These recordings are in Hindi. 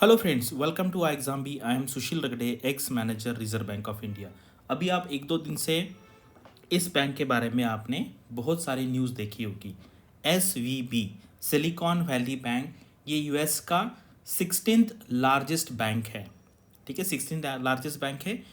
Hello friends, welcome to I exam B. I am Sushil Ragade, ex manager Reserve Bank of India. अभी आप एक दो दिन से इस बैंक के बारे में आपने बहुत सारी न्यूज़ देखी होगी। S V B, Silicon Valley Bank, ये यूएस का 16th लार्जेस्ट बैंक है। ठीक है, 16th लार्जेस्ट बैंक है।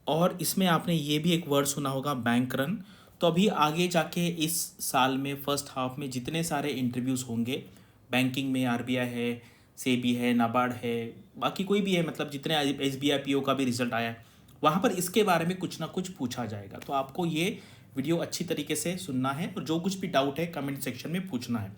और इसमें आपने ये भी एक वर्ड सुना होगा, बैंक रन। तो अभी आगे जाके इस साल में फर्स्ट हाफ में जितने सारे इंटरव्यूज़ होंगे बैंकिंग में, आरबीआई है, सेबी है, नाबार्ड है, बाकी कोई भी है, मतलब जितने एसबीआई पीओ का भी रिजल्ट आया है, वहाँ पर इसके बारे में कुछ ना कुछ पूछा जाएगा। तो आपको ये वीडियो अच्छी तरीके से सुनना है और जो कुछ भी डाउट है कमेंट सेक्शन में पूछना है।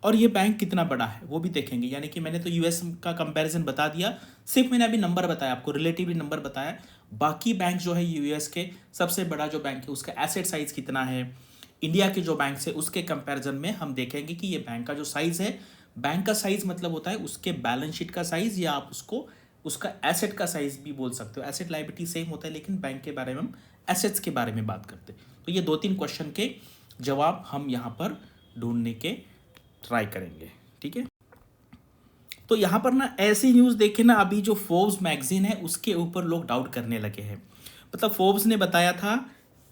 और ये बैंक कितना बड़ा है वो भी देखेंगे। यानी कि मैंने तो यूएस का कंपैरिजन बता दिया, सिर्फ मैंने अभी नंबर बताया आपको, रिलेटिवली नंबर बताया। बाकी बैंक जो है यूएस के सबसे बड़ा जो बैंक है उसका एसेट साइज कितना है, इंडिया के जो बैंक है उसके कंपैरिजन में हम देखेंगे कि ये बैंक का जो साइज है, बैंक का साइज मतलब होता है उसके बैलेंस शीट का साइज, या आप उसको उसका एसेट का साइज भी बोल सकते हो। एसेट लायबिलिटी सेम होता है, लेकिन बैंक के बारे में हम एसेट्स के बारे में बात करते हैं। तो ये दो तीन क्वेश्चन के जवाब हम यहाँ पर ढूंढने के ट्राई करेंगे। ठीक है, तो यहाँ पर ना ऐसी न्यूज़ देखे ना, अभी जो फोर्ब्स मैगजीन है उसके ऊपर लोग डाउट करने लगे हैं। मतलब फोर्ब्स ने बताया था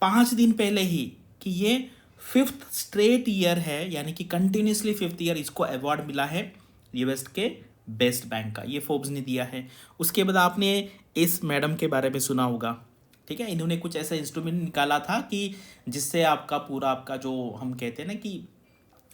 5 दिन पहले ही कि ये 5th स्ट्रेट ईयर है, यानी कि कंटिन्यूसली 5th ईयर इसको अवार्ड मिला है यूएस के बेस्ट बैंक का, ये फोर्ब्स ने दिया है। उसके बाद आपने इस मैडम के बारे में सुना होगा। ठीक है, इन्होंने कुछ ऐसा इंस्ट्रूमेंट निकाला था कि जिससे आपका पूरा आपका जो हम कहते हैं ना कि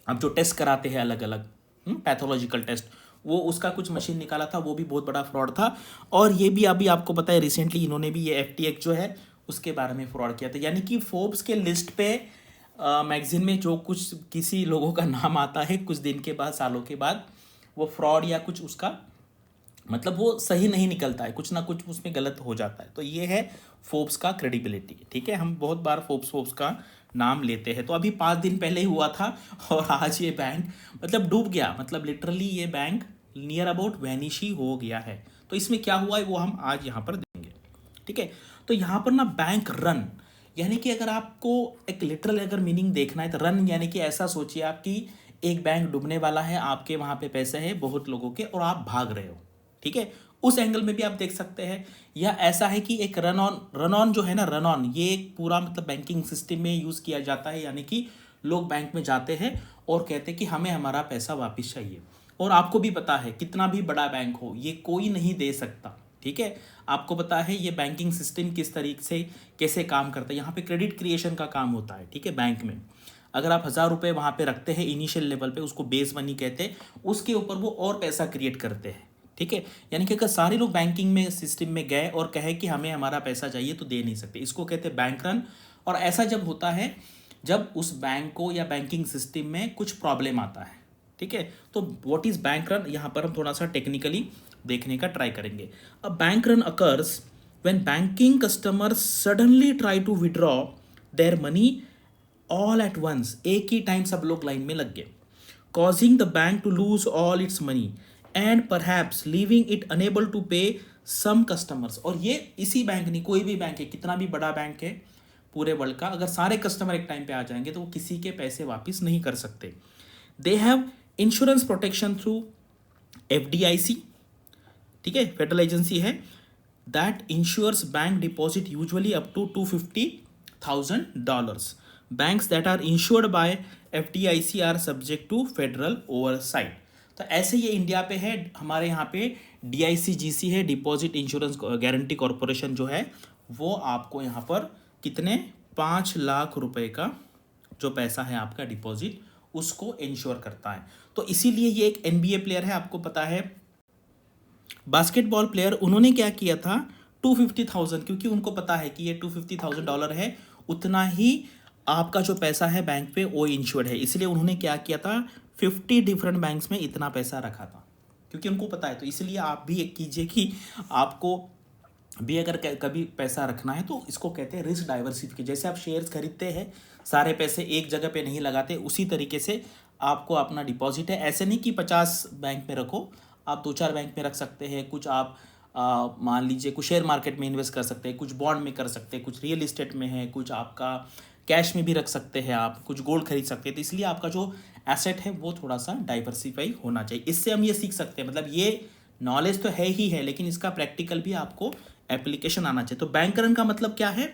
अब जो टेस्ट कराते हैं अलग अलग पैथोलॉजिकल टेस्ट, वो उसका कुछ मशीन निकाला था, वो भी बहुत बड़ा फ्रॉड था। और ये भी अभी आपको पता है रिसेंटली इन्होंने भी ये एफटीएक्स जो है उसके बारे में फ्रॉड किया था। यानी कि फोर्ब्स के लिस्ट पे मैगजीन में जो कुछ किसी लोगों का नाम आता है कुछ दिन के बाद, सालों के बाद, वो फ्रॉड या कुछ उसका मतलब वो सही नहीं निकलता है, कुछ ना कुछ उसमें गलत हो जाता है। तो ये है फोर्ब्स का क्रेडिबिलिटी। ठीक है, हम बहुत बार फोर्ब्स का नाम लेते हैं। तो अभी 5 दिन पहले ही हुआ था और आज ये बैंक मतलब डूब गया, मतलब लिटरली ये बैंक नियर अबाउट वैनिश ही हो गया है। तो इसमें क्या हुआ है वो हम आज यहाँ पर देंगे। ठीक है, तो यहाँ पर ना बैंक रन, यानी कि अगर आपको एक लिटरल अगर मीनिंग देखना है तो रन यानी कि ऐसा सोचिए आप कि एक बैंक डूबने वाला है, आपके वहाँ पे पैसे हैं बहुत लोगों के और आप भाग रहे हो। ठीक है, उस एंगल में भी आप देख सकते हैं। या ऐसा है कि एक रन ऑन जो है ना, रन ऑन ये एक पूरा मतलब बैंकिंग सिस्टम में यूज़ किया जाता है। यानी कि लोग बैंक में जाते हैं और कहते हैं कि हमें हमारा पैसा वापस चाहिए। और आपको भी पता है कितना भी बड़ा बैंक हो ये कोई नहीं दे सकता। ठीक है, आपको पता है ये बैंकिंग सिस्टम किस तरीके से कैसे काम करता है। यहाँ पे क्रेडिट क्रिएशन का काम होता है। ठीक है, बैंक में अगर आप 1000 रुपये वहाँ पे रखते हैं इनिशियल लेवल पे, उसको बेस मनी कहते हैं, उसके ऊपर वो और पैसा क्रिएट करते हैं। ठीक है, यानी कि अगर सारे लोग बैंकिंग में सिस्टम में गए और कहे कि हमें हमारा पैसा चाहिए तो दे नहीं सकते, इसको कहते हैं बैंक रन। और ऐसा जब होता है जब उस बैंक को या बैंकिंग सिस्टम में कुछ प्रॉब्लम आता है। ठीक है, तो व्हाट इज बैंक रन, यहाँ पर हम थोड़ा सा टेक्निकली देखने का ट्राई करेंगे। A bank run occurs when banking customers suddenly try to withdraw their money all at once, एक ही टाइम सब लोग लाइन में लग गए, causing the bank to lose all its money and perhaps leaving it unable to pay some customers। और ये इसी बैंक नहीं, कोई भी बैंक है, कितना भी बड़ा बैंक है पूरे वर्ल्ड का, अगर सारे कस्टमर एक टाइम पे आ जाएंगे तो वो किसी के पैसे वापस नहीं कर सकते। They have insurance protection through FDIC. ठीक है, फेडरल एजेंसी है that insures bank deposit usually up to $250,000। Banks that are insured by FDIC are subject to federal oversight. तो ऐसे ये इंडिया पे है, हमारे यहाँ पे डीआईसीजीसी है, डिपॉजिट इंश्योरेंस गारंटी कॉरपोरेशन जो है वो आपको यहाँ पर कितने 5 लाख रुपए का जो पैसा है आपका डिपॉजिट उसको इंश्योर करता है। तो इसीलिए ये एक एनबीए प्लेयर है, आपको पता है बास्केटबॉल प्लेयर, उन्होंने क्या किया था 250,000, क्योंकि उनको पता है कि ये $250,000 है, उतना ही आपका जो पैसा है बैंक पे वो इंश्योर्ड है। इसलिए उन्होंने क्या किया था 50 डिफरेंट बैंक्स में इतना पैसा रखा था, क्योंकि उनको पता है। तो इसलिए आप भी एक कीजिए कि आपको भी अगर कभी पैसा रखना है तो इसको कहते हैं रिस्क डाइवर्सिफिकेशन। जैसे आप शेयर्स खरीदते हैं, सारे पैसे एक जगह पे नहीं लगाते, उसी तरीके से आपको अपना डिपॉजिट है, ऐसे नहीं कि 50 बैंक में रखो, आप 2-4 बैंक में रख सकते हैं। कुछ आप मान लीजिए कुछ शेयर मार्केट में इन्वेस्ट कर सकते हैं, कुछ बॉन्ड में कर सकते हैं, कुछ रियल इस्टेट में है, कुछ आपका कैश में भी रख सकते हैं, आप कुछ गोल्ड खरीद सकते हैं। तो इसलिए आपका जो एसेट है वो थोड़ा सा डाइवर्सिफाई होना चाहिए। इससे हम ये सीख सकते हैं, मतलब ये नॉलेज तो है ही है, लेकिन इसका प्रैक्टिकल भी आपको एप्लीकेशन आना चाहिए। तो बैंक रन का मतलब क्या है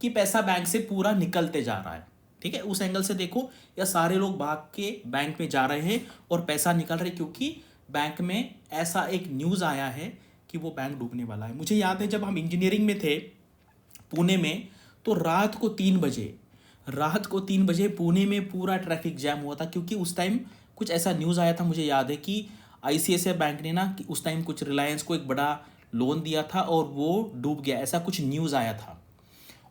कि पैसा बैंक से पूरा निकलते जा रहा है, ठीक है। उस एंगल से देखो, या सारे लोग भाग के बैंक में जा रहे हैं और पैसा निकल रहे, क्योंकि बैंक में ऐसा एक न्यूज़ आया है कि वो बैंक डूबने वाला है। मुझे याद है जब हम इंजीनियरिंग में थे पुणे में, तो रात को 3 बजे पुणे में पूरा ट्रैफिक जैम हुआ था, क्योंकि उस टाइम कुछ ऐसा न्यूज़ आया था। मुझे याद है कि आईसीआईसीआई बैंक ने ना कि उस टाइम कुछ रिलायंस को एक बड़ा लोन दिया था और वो डूब गया, ऐसा कुछ न्यूज़ आया था।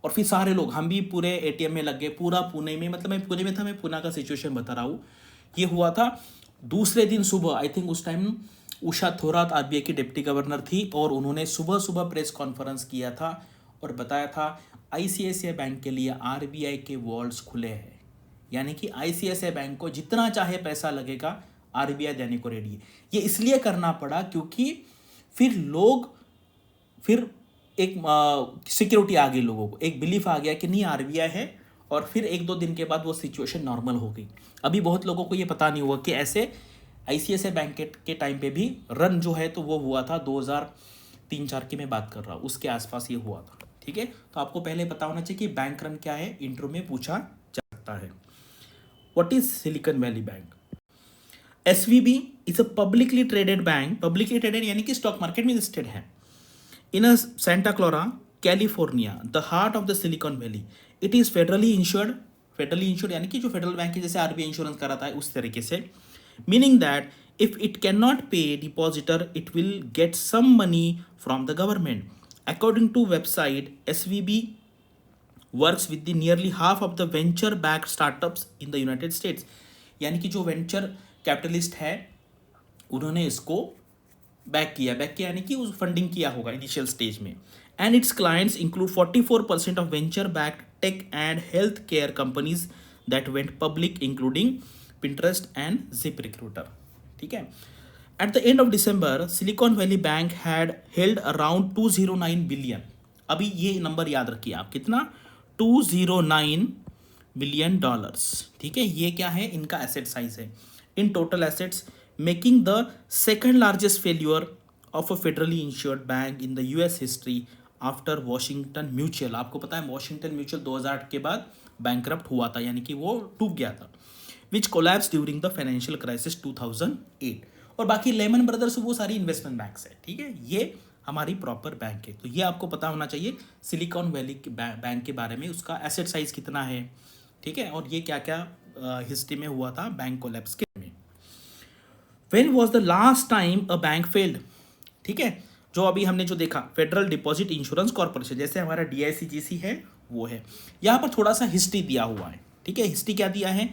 और फिर सारे लोग, हम भी पूरे एटीएम में लग गए, पूरा पुणे में, मतलब मैं पुणे में था, मैं पुणे का सिचुएशन बता रहा हूँ। ये हुआ था दूसरे दिन सुबह, आई थिंक उस टाइम उषा थोरात आरबीआई की डिप्टी गवर्नर थी, और उन्होंने सुबह सुबह प्रेस कॉन्फ्रेंस किया था और बताया था आईसीआईसीआई बैंक के लिए आरबीआई के वॉल्स खुले हैं, यानी कि आईसीआईसीआई बैंक को जितना चाहे पैसा लगेगा आरबीआई देने को रेडी है। ये इसलिए करना पड़ा क्योंकि फिर एक सिक्योरिटी आ गई, लोगों को एक बिलीफ आ गया कि नहीं आरबीआई है, और फिर 1-2 दिन के बाद वो सिचुएशन नॉर्मल हो गई। अभी बहुत लोगों को ये पता नहीं हुआ कि ऐसे आईसीआईसीआई बैंक के टाइम पे भी रन जो है तो वो हुआ था 2003-4 की मैं बात कर रहा हूँ, उसके आसपास ये हुआ था, ठीक है। तो आपको पहले पता होना चाहिए कि बैंक रन क्या है, इंट्रो में पूछा जा सकता है। What is silicon Valley bank? SVB is a publicly traded bank, publicly traded यानी कि स्टॉक मार्केट में लिस्टेड है, in a Santa Clara, California, the heart of the Silicon Valley. It is federally insured यानी कि जो फेडरल बैंक है जैसे आरबीआई इंश्योरेंस कराता है उस तरीके से, meaning that if it cannot pay depositor, it will get some money from the government. According to website, SVB works with the nearly half of the venture-backed startups in the United States. यानी कि जो वेंचर कैपिटलिस्ट है उन्होंने इसको बैक किया यानी कि उस फंडिंग किया होगा इनिशियल स्टेज में। And its clients include 44% of venture backed tech and health care companies that went public, including Pinterest and ZipRecruiter, ठीक है। At the end of December, Silicon Valley Bank had held around 209 billion. अभी ये नंबर याद रखिए आप, कितना? 209 बिलियन डॉलर्स, ठीक है। ये क्या है, इनका एसेट साइज है in total assets, making the second largest failure of a federally insured bank in the US history after Washington Mutual. आपको पता है वॉशिंगटन म्यूचुअल 2008 के बाद बैंकरप्ट हुआ था, यानी कि वो डूब गया था, which collapsed during the financial crisis 2008। और बाकी लेमन ब्रदर्स वो सारी इन्वेस्टमेंट बैंक्स है, ठीक है। ये हमारी प्रॉपर बैंक है, तो ये आपको पता होना चाहिए सिलिकॉन वैली बैंक के बारे में, उसका एसेट साइज कितना है, ठीक है, और ये क्या क्या हिस्ट्री में हुआ था बैंक कोलैप्स के में। When was the last time a bank failed? ठीक है, जो अभी हमने जो देखा फेडरल डिपॉजिट इंश्योरेंस कॉर्पोरेशन, जैसे हमारा डीआईसीजीसी है वो है। यहाँ पर थोड़ा सा हिस्ट्री दिया हुआ है, ठीक है। हिस्ट्री क्या दिया है?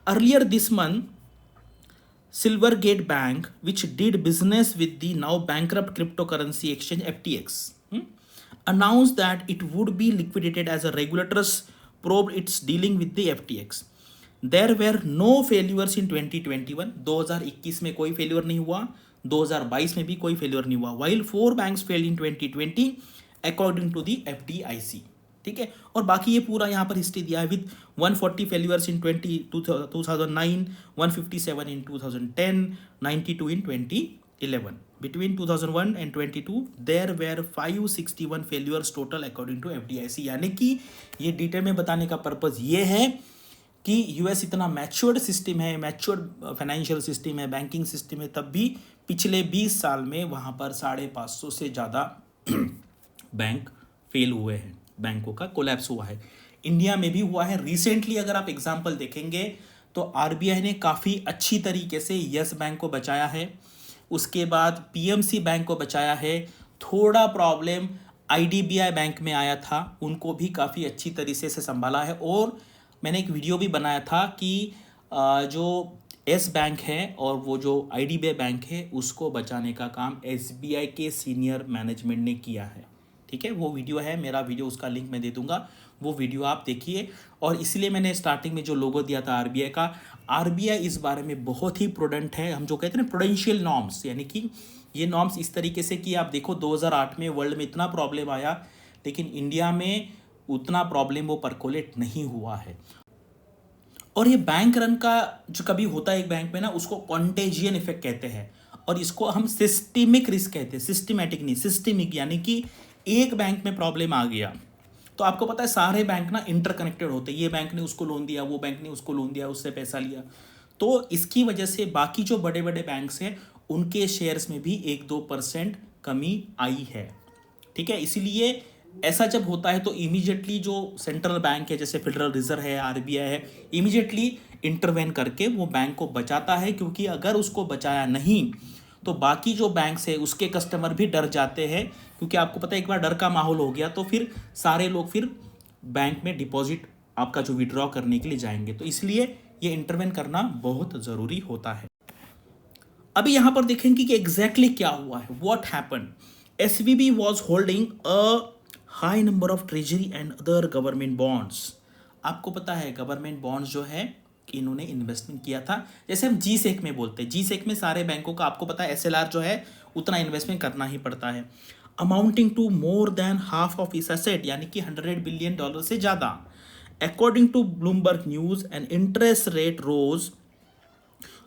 Earlier this month Silvergate bank which did business with the now bankrupt crypto currency exchange FTX announced that it would be liquidated as a regulators probed its dealing with the FTX. There were no failures in 2021. 2021 में कोई फेल्यूर नहीं हुआ, 2022 में भी कोई फेल्यूर नहीं हुआ, while 4 banks failed in 2020 according to the FDIC, ठीक है। और बाकी ये पूरा यहाँ पर हिस्ट्री दिया है with 140 failures in 2009, 157 in 2010, 92 in 2011. Between 2001 and 22 there were 561 failures total according to FDIC। यानी कि ये डिटेल में बताने का पर्पज ये है कि यूएस इतना मैच्योर्ड सिस्टम है, मैच्योर्ड फाइनेंशियल सिस्टम है, बैंकिंग सिस्टम है, तब भी पिछले 20 साल में वहाँ पर 550 से ज़्यादा बैंक फेल हुए हैं, बैंकों का कोलैप्स हुआ है। इंडिया में भी हुआ है रिसेंटली। अगर आप एग्जांपल देखेंगे तो आरबीआई ने काफ़ी अच्छी तरीके से यस बैंक को बचाया है, उसके बाद पीएमसी बैंक को बचाया है, थोड़ा प्रॉब्लम आईडीबीआई बैंक में आया था, उनको भी काफ़ी अच्छी तरीके से संभाला है। और मैंने एक वीडियो भी बनाया था कि जो एस बैंक है और वो जो आईडीबीआई बैंक है उसको बचाने का काम एसबीआई के सीनियर मैनेजमेंट ने किया है, ठीक है। वो वीडियो है, मेरा वीडियो, उसका लिंक मैं दे दूंगा, वो वीडियो आप देखिए। और इसलिए मैंने स्टार्टिंग में जो लोगो दिया था आरबीआई का, आरबीआई इस बारे में बहुत ही प्रूडेंट है। हम जो कहते हैं ना प्रूडेंशियल नॉर्म्स, यानी कि ये नॉर्म्स इस तरीके से कि आप देखो 2008 में वर्ल्ड में इतना प्रॉब्लम आया, लेकिन इंडिया में उतना प्रॉब्लम वो परकोलेट नहीं हुआ है। और ये बैंक रन का जो कभी होता है एक बैंक में ना, उसको कॉन्टेजियन इफेक्ट कहते हैं। और इसको हम सिस्टमिक रिस्क कहते हैं, सिस्टमेटिक नहीं, सिस्टमिक, यानी कि एक बैंक में प्रॉब्लम आ गया तो आपको पता है सारे बैंक ना इंटरकनेक्टेड होते हैं, ये बैंक ने उसको लोन दिया, वो बैंक ने उसको लोन दिया, उससे पैसा लिया, तो इसकी वजह से बाकी जो बड़े बड़े बैंक्स हैं उनके शेयर्स में भी 1-2% कमी आई है। ठीक है, इसीलिए ऐसा जब होता है तो इमीडिएटली जो सेंट्रल बैंक है, जैसे फेडरल रिजर्व है, आरबीआई है, इमीडिएटली इंटरवेन करके वो बैंक को बचाता है, क्योंकि अगर उसको बचाया नहीं तो बाकी जो बैंक्स है उसके कस्टमर भी डर जाते हैं, क्योंकि आपको पता है एक बार डर का माहौल हो गया तो फिर सारे लोग फिर बैंक में डिपॉजिट आपका जो विड्रॉ करने के लिए जाएंगे, तो इसलिए ये इंटरवेन करना बहुत ज़रूरी होता है। अभी यहाँ पर देखेंगे कि एग्जैक्टली क्या हुआ है, what happen. SVB was holding a high number of treasury and other government bonds. आपको पता है गवर्नमेंट बॉन्ड्स जो है इन्होंने इन्वेस्टमेंट किया था, जैसे हम जी सेक में बोलते हैं, जी सेक में सारे बैंकों का आपको पता है एसएलआर जो है उतना इन्वेस्टमेंट करना ही पड़ता है, amounting to more than half of its asset, यानी कि $100 बिलियन से ज़्यादा। According to Bloomberg news and interest rate rose,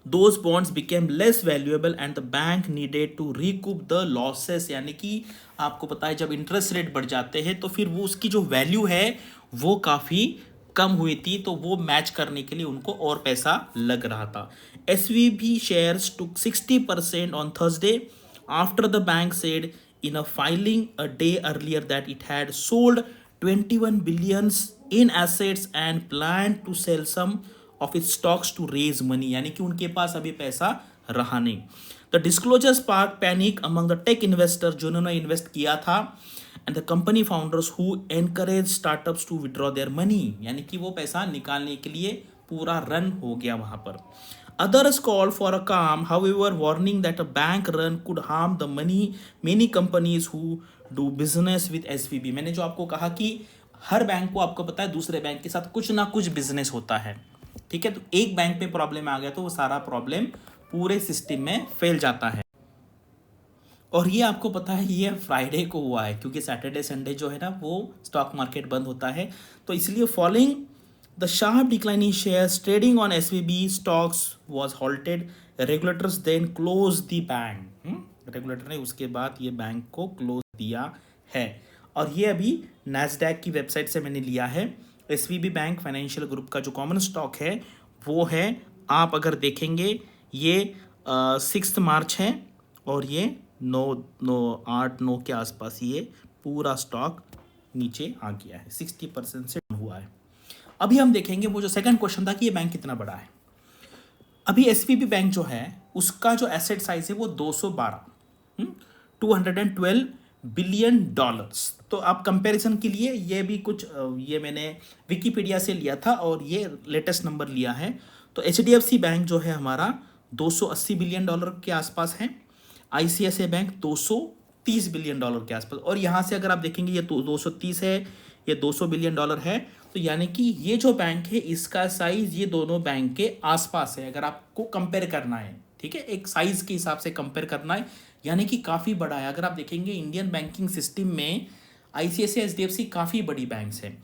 those bonds became less valuable and the bank needed to recoup the losses। यानी कि आपको पता है जब इंटरेस्ट रेट बढ़ जाते हैं तो फिर वो उसकी जो वैल्यू है वो काफ़ी कम हुई थी, तो वो मैच करने के लिए उनको और पैसा लग रहा था। SVB shares took 60% on Thursday after the bank said in a filing a day earlier that it had sold 21 billions in assets and planned to sell some of its stocks to raise money, यानी कि उनके पास अभी पैसा रहा नहीं। The disclosure sparked panic among the tech investors जो उन्होंने इन्वेस्ट किया था, and the company founders who encourage startups to withdraw their money, यानी कि वो पैसा निकालने के लिए पूरा रन हो गया वहाँ पर। Others called for a calm, however, warning that a bank run could harm the many companies who do business with SVB। मैंने जो आपको कहा कि हर बैंक को आपको पता है दूसरे बैंक के साथ कुछ ना कुछ बिजनेस होता है, ठीक है, तो एक बैंक में प्रॉब्लम आ गया तो वो सारा प्रॉब्लम पूरे सिस्टम में फैल जाता है। और ये आपको पता है ये फ्राइडे को हुआ है, क्योंकि सैटरडे संडे जो है ना वो स्टॉक मार्केट बंद होता है, तो इसलिए following the sharp decline in shares trading on SVB stocks was halted, regulators then close the bank. Regulator ने उसके बाद ये बैंक को क्लोज दिया है, और ये अभी नैस्डैक की वेबसाइट से मैंने लिया है। एसवीबी बैंक फाइनेंशियल ग्रुप का जो कॉमन स्टॉक है वो है, आप अगर देखेंगे ये 6 मार्च है और ये 8-9 के आसपास ये पूरा स्टॉक नीचे आ गया है, 60% से हुआ है। अभी हम देखेंगे वो जो सेकंड क्वेश्चन था कि ये बैंक कितना बड़ा है। अभी एसवीबी बैंक जो है उसका जो एसेट साइज है वो 212 बिलियन डॉलर्स। तो आप कंपैरिजन के लिए ये भी कुछ ये मैंने विकिपीडिया से लिया था और ये लेटेस्ट नंबर लिया है। तो एचडीएफसी बैंक जो है हमारा 280 बिलियन डॉलर के आसपास है, आईसीआईसीआई बैंक 230 बिलियन डॉलर के आसपास, और यहाँ से अगर आप देखेंगे ये 230 है, ये 200 बिलियन डॉलर है, तो यानी कि ये जो बैंक है इसका साइज ये दोनों बैंक के आसपास है अगर आपको कंपेयर करना है, ठीक है, एक साइज के हिसाब से कंपेयर करना है, यानी कि काफ़ी बड़ा है। अगर आप देखेंगे इंडियन बैंकिंग सिस्टम में आईसीआईसीआई एचडीएफसी काफ़ी बड़ी बैंक्स हैं।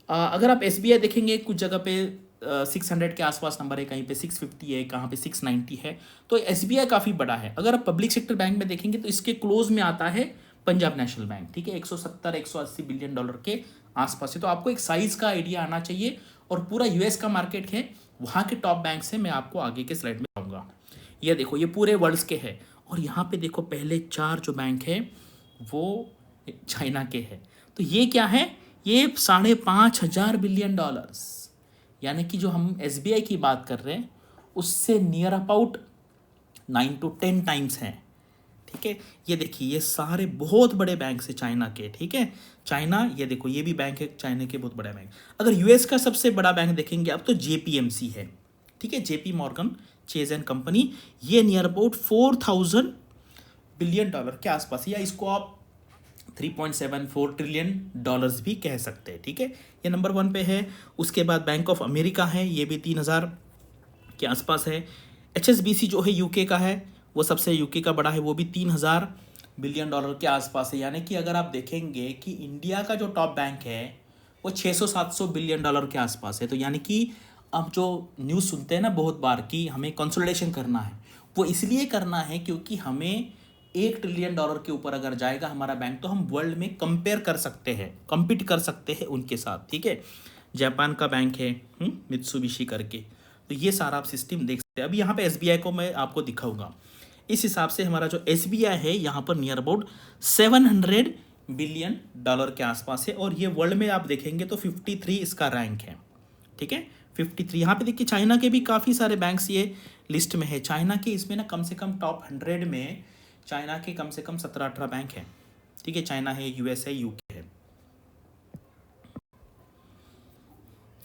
अगर आप एसबीआई देखेंगे कुछ जगह पे 600 के आसपास नंबर है, कहीं पे 650 है, कहाँ पे 690 है, तो एसबीआई काफ़ी बड़ा है। अगर आप पब्लिक सेक्टर बैंक में देखेंगे तो इसके क्लोज में आता है पंजाब नेशनल बैंक, ठीक है, 170-180 बिलियन डॉलर के आसपास है। तो आपको एक साइज़ का आइडिया आना चाहिए, और पूरा यूएस का मार्केट है, वहाँ के टॉप बैंक से मैं आपको आगे के स्लाइड में आऊँगा। ये देखो ये पूरे वर्ल्ड के हैं, और यहाँ पे देखो पहले 4 जो बैंक है वो चाइना के हैं। तो ये क्या है, ये 5,500 बिलियन डॉलर्स, यानी कि जो हम एसबीआई की बात कर रहे हैं उससे नियर अबाउट 9 to 10 टाइम्स हैं, ठीक है। ये देखिए ये सारे बहुत बड़े बैंक हैं चाइना के, ठीक है, चाइना, ये देखो ये भी बैंक है चाइना के बहुत बड़ा बैंक। अगर यूएस का सबसे बड़ा बैंक देखेंगे आप तो जेपीएमसी है, ठीक है, JP Morgan chase and company, ये नियर अबाउट 4,000 बिलियन डॉलर के आसपास, या इसको आप 3.74 ट्रिलियन डॉलर्स भी कह सकते हैं, ठीक है, ये नंबर 1 पे है। उसके बाद बैंक ऑफ अमेरिका है, ये भी 3,000 के आसपास है। एचएसबीसी जो है यूके का है, वो सबसे यूके का बड़ा है, वो भी 3,000 बिलियन डॉलर के आसपास है। यानी कि अगर आप देखेंगे कि इंडिया का जो टॉप बैंक है वो 600-700 बिलियन डॉलर के आसपास है। तो यानी कि अब जो न्यूज़ सुनते हैं ना बहुत बार कि हमें कंसोलिडेशन करना है, वो इसलिए करना है क्योंकि हमें $1 ट्रिलियन के ऊपर अगर जाएगा हमारा बैंक तो हम वर्ल्ड में कंपेयर कर सकते हैं, कम्पीट कर सकते हैं उनके साथ, ठीक है। जापान का बैंक है मित्सुबिशी करके, तो ये सारा आप सिस्टम देख सकते हैं। अभी यहाँ पे एसबीआई को मैं आपको दिखाऊंगा। इस हिसाब से हमारा जो एसबीआई है यहाँ पर नियर अबाउट $700 बिलियन के आसपास है, और ये वर्ल्ड में आप देखेंगे तो 53 इसका रैंक है, ठीक है। 53 यहाँ पे देखिए चाइना के भी काफ़ी सारे बैंक्स ये लिस्ट में है। चाइना के इसमें ना कम से कम टॉप 100 में चाइना के कम से कम 17-18 बैंक हैं, ठीक है। चाइना है, यूएस है, यूके है।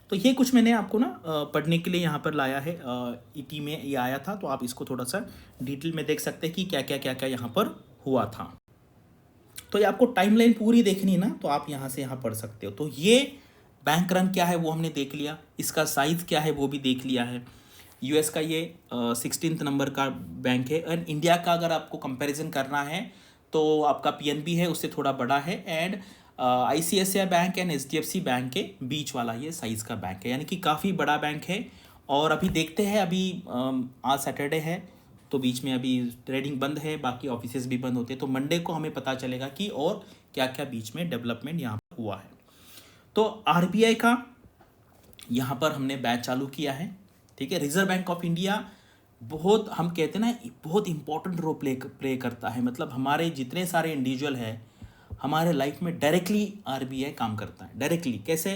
तो ये कुछ मैंने आपको ना पढ़ने के लिए यहाँ पर लाया है, ईटी में ये आया था, तो आप इसको थोड़ा सा डिटेल में देख सकते हैं कि क्या क्या यहाँ पर हुआ था। तो ये आपको टाइमलाइन पूरी देखनी है ना, तो आप यहाँ से यहाँ पढ़ सकते हो। तो ये बैंक रन क्या है वो हमने देख लिया, इसका साइज़ क्या है वो भी देख लिया है। यूएस का ये 16th नंबर का बैंक है, एंड इंडिया का अगर आपको कंपैरिजन करना है तो आपका पीएनबी है उससे थोड़ा बड़ा है, and ICICI bank and HDFC bank के बीच वाला ये साइज़ का बैंक है, यानी कि काफ़ी बड़ा बैंक है। और अभी देखते हैं, अभी आज सैटरडे है तो बीच में अभी ट्रेडिंग बंद है, बाकी ऑफिसेज भी बंद होते हैं, तो मंडे को हमें पता चलेगा कि और क्या क्या बीच में डेवलपमेंट यहाँ पर हुआ है। तो आरबीआई का यहाँ पर हमने बैच चालू किया है, ठीक है। रिजर्व बैंक ऑफ इंडिया बहुत, हम कहते हैं ना, बहुत इंपॉर्टेंट रोल प्ले करता है। मतलब हमारे जितने सारे इंडिविजुअल है हमारे लाइफ में डायरेक्टली आरबीआई काम करता है। डायरेक्टली कैसे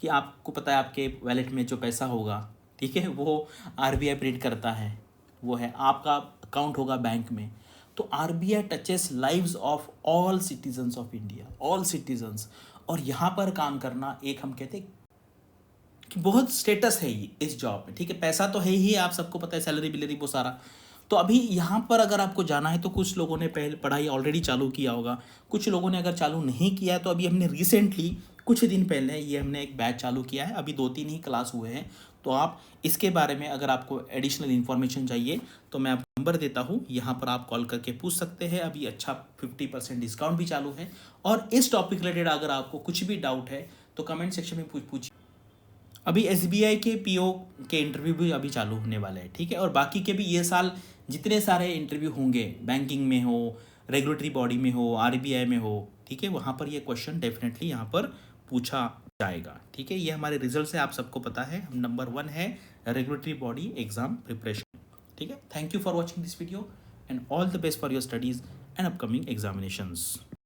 कि आपको पता है आपके वैलेट में जो पैसा होगा, ठीक है, वो आरबीआई प्रिंट करता है, वो है आपका अकाउंट होगा बैंक में। तो RBI touches lives of all citizens of India, all citizens. और यहाँ पर काम करना एक, हम कहते हैं कि बहुत स्टेटस है ये इस जॉब में, ठीक है। पैसा तो है ही, आप सबको पता है, सैलरी बिलरी वो सारा। तो अभी यहाँ पर अगर आपको जाना है तो कुछ लोगों ने पहले पढ़ाई ऑलरेडी चालू किया होगा, कुछ लोगों ने अगर चालू नहीं किया है तो अभी हमने रिसेंटली कुछ दिन पहले ये हमने एक बैच चालू किया है, अभी 2-3 ही क्लास हुए हैं। तो आप इसके बारे में अगर आपको एडिशनल इन्फॉर्मेशन चाहिए तो मैं आपको नंबर देता हूँ, यहाँ पर आप कॉल करके पूछ सकते हैं। अभी अच्छा 50% डिस्काउंट भी चालू है। और इस टॉपिक रिलेटेड अगर आपको कुछ भी डाउट है तो कमेंट सेक्शन में पूछिए। अभी एसबीआई के पीओ के इंटरव्यू भी अभी चालू होने वाले हैं, ठीक है। और बाकी के भी ये साल जितने सारे इंटरव्यू होंगे, बैंकिंग में हो, रेगुलेटरी बॉडी में हो, आरबीआई में हो, ठीक है, वहाँ पर ये क्वेश्चन डेफिनेटली यहाँ पर पूछा जाएगा, ठीक है। ये हमारे रिजल्ट से आप सबको पता है, हम नंबर 1 है रेगुलेटरी बॉडी एग्जाम प्रिपरेशन, ठीक है। Thank you for watching this video and all the best for your studies and upcoming examinations.